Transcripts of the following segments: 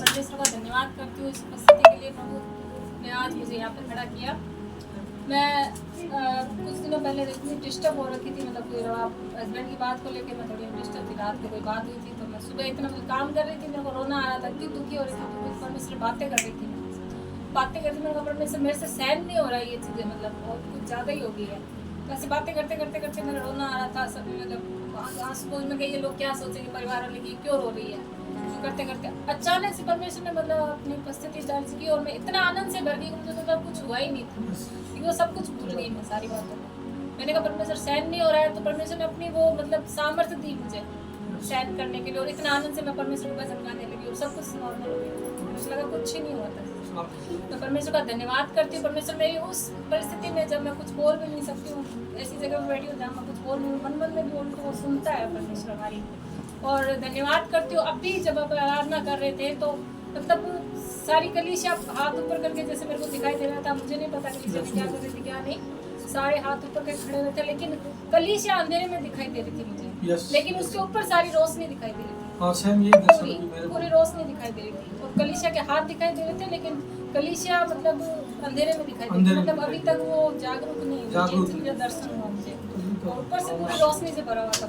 परमेश्वर का धन्यवाद करती हूँ इस उपस्थिति के लिए। प्रभु ने आज मुझे यहाँ पर खड़ा किया। मैं कुछ दिनों पहले इतनी डिस्टर्ब हो रखी थी, मतलब कोई हस्बैंड की बात को लेकर मैं थोड़ी डिस्टर्ब थी। रात को कोई बात हुई थी तो मैं सुबह इतना काम कर रही थी, मेरे को रोना आ रहा था, इतनी दुखी हो रही थी। परमेश्वर बातें कर रही थी, बातें करती मेरे को परमेश्वर मेरे से सहन नहीं हो रहा है ये चीज़ें, मतलब बहुत कुछ ज़्यादा ही हो गई है। ऐसे बातें करते करते करते मेरा रोना आ रहा था। सब मतलब आस-पड़ोस में कई लोग क्या सोचेंगे, परिवार वाले की क्यों रो रही है। करते करते अचानक से परमेश्वर ने मतलब अपनी उपस्थिति दर्ज की और मैं इतना आनंद से भर गई, मुझे तो मतलब कुछ हुआ ही नहीं था, क्योंकि वो सब कुछ भूल गई मैं सारी बातों को। मैंने कहा परमेश्वर सहन नहीं हो रहा है, तो परमेश्वर ने अपनी वो मतलब सामर्थ्य दी मुझे सहन करने के लिए, और इतना आनंद से मैं परमेश्वर को भजन गाने लगी और सब कुछ नॉर्मल हो गया। मुझे लगा कुछ ही नहीं हुआ था। तो परमेश्वर का धन्यवाद करती हूँ। परमेश्वर मेरी उस परिस्थिति में जब मैं कुछ बोल भी नहीं सकती हूँ, ऐसी जगह पर बैठी हूँ जहाँ मैं कुछ बोल नहीं, मन में बोल तो वो सुनता है परमेश्वर हमारी। और धन्यवाद करती हूँ। अभी जब आप आराधना कर रहे थे तो मतलब सारी कलीसिया हाथ ऊपर करके जैसे मेरे को दिखाई दे रहा था, मुझे नहीं पता कलीसिया क्या कर रही थी क्या नहीं, सारे हाथ ऊपर करके खड़े हुए थे, लेकिन कलीसिया अंधेरे में दिखाई दे रही थी मुझे, लेकिन उसके ऊपर सारी रोशनी दिखाई दे रही थी, पूरी रोशनी दिखाई दे रही थी, और कलीसिया के हाथ दिखाई दे रहे थे, लेकिन कलीसिया मतलब अंधेरे में दिखाई दे रही थी, मतलब अभी तक वो जागरूक नहीं, दर्शन हुआ मुझे, और ऊपर से पूरी रोशनी से भरा हुआ था,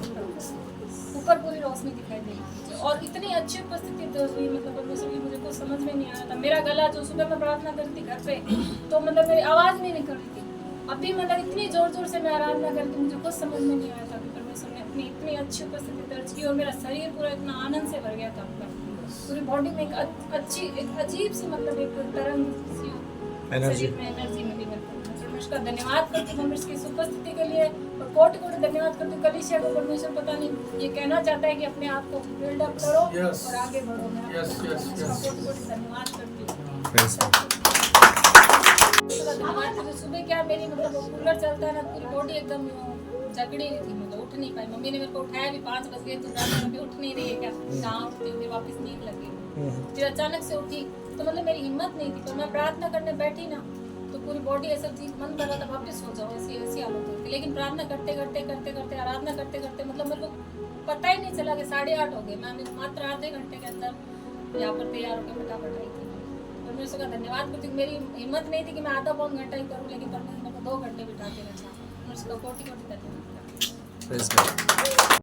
ऊपर पूरी रोशनी दिखाई दे रही थी, और इतनी अच्छी उपस्थिति हुई, मतलब परमेश्वर की मुझे कुछ समझ में नहीं आ रहा था। मेरा गला जो सुबह मैं प्रार्थना करती घर पे, तो मतलब मेरी आवाज़ नहीं निकल रही थी। अभी मतलब इतनी जोर जोर से मैं आराधना करती, मुझे कुछ समझ में नहीं आया था कि परमेश्वर ने अपनी इतनी अच्छी उपस्थिति दर्ज की, और मेरा शरीर पूरा इतना आनंद से भर गया था, पूरी बॉडी में एक अच्छी एक अजीब सी मतलब एक तरंग सी शरीर में एनर्जी मिली मेरे को। परमेश्वर का धन्यवाद करती हूँ परमेश्वर की इस उपस्थिति के लिए, और कोटि कोटि धन्यवाद करती हूँ कलीसिया को। परमेश्वर पता नहीं ये कहना चाहता है कि अपने आप को बिल्ड अप करो और आगे बढ़ो। मैं कोटि कोटि धन्यवाद करती हूँ। सुबह क्या मेरी मतलब कूलर चलता है ना, पूरी बॉडी एकदम जकड़ी हुई थी, मतलब उठ नहीं पाई। मम्मी ने मेरे को उठाया भी, 5 बज गए, तो अभी उठ नहीं रही है क्या, कहाँ उठती हूँ, फिर वापस नींद लगी, फिर अचानक से उठी, तो मतलब मेरी हिम्मत नहीं थी। तो मैं प्रार्थना करने बैठी ना, तो पूरी बॉडी ऐसा थी, मन कर रहा था वापस सो जाओ, ऐसी ऐसी हालत होती। लेकिन प्रार्थना करते करते करते करते आराधना करते करते मतलब मेरे को पता ही नहीं चला कि 8:30 हो गए। मैं मात्र आधे घंटे के अंदर यहाँ पर तैयार होकर फटाफट आई थी। परमेश्वर का धन्यवाद करती हूँ। मेरी हिम्मत नहीं थी कि मैं आधा पौन घंटा ही करूँ, लेकिन परमेश्वर मेरे को 2 घंटे बिठा के रखा। परमेश्वर का कोटि कोटि धन्यवाद।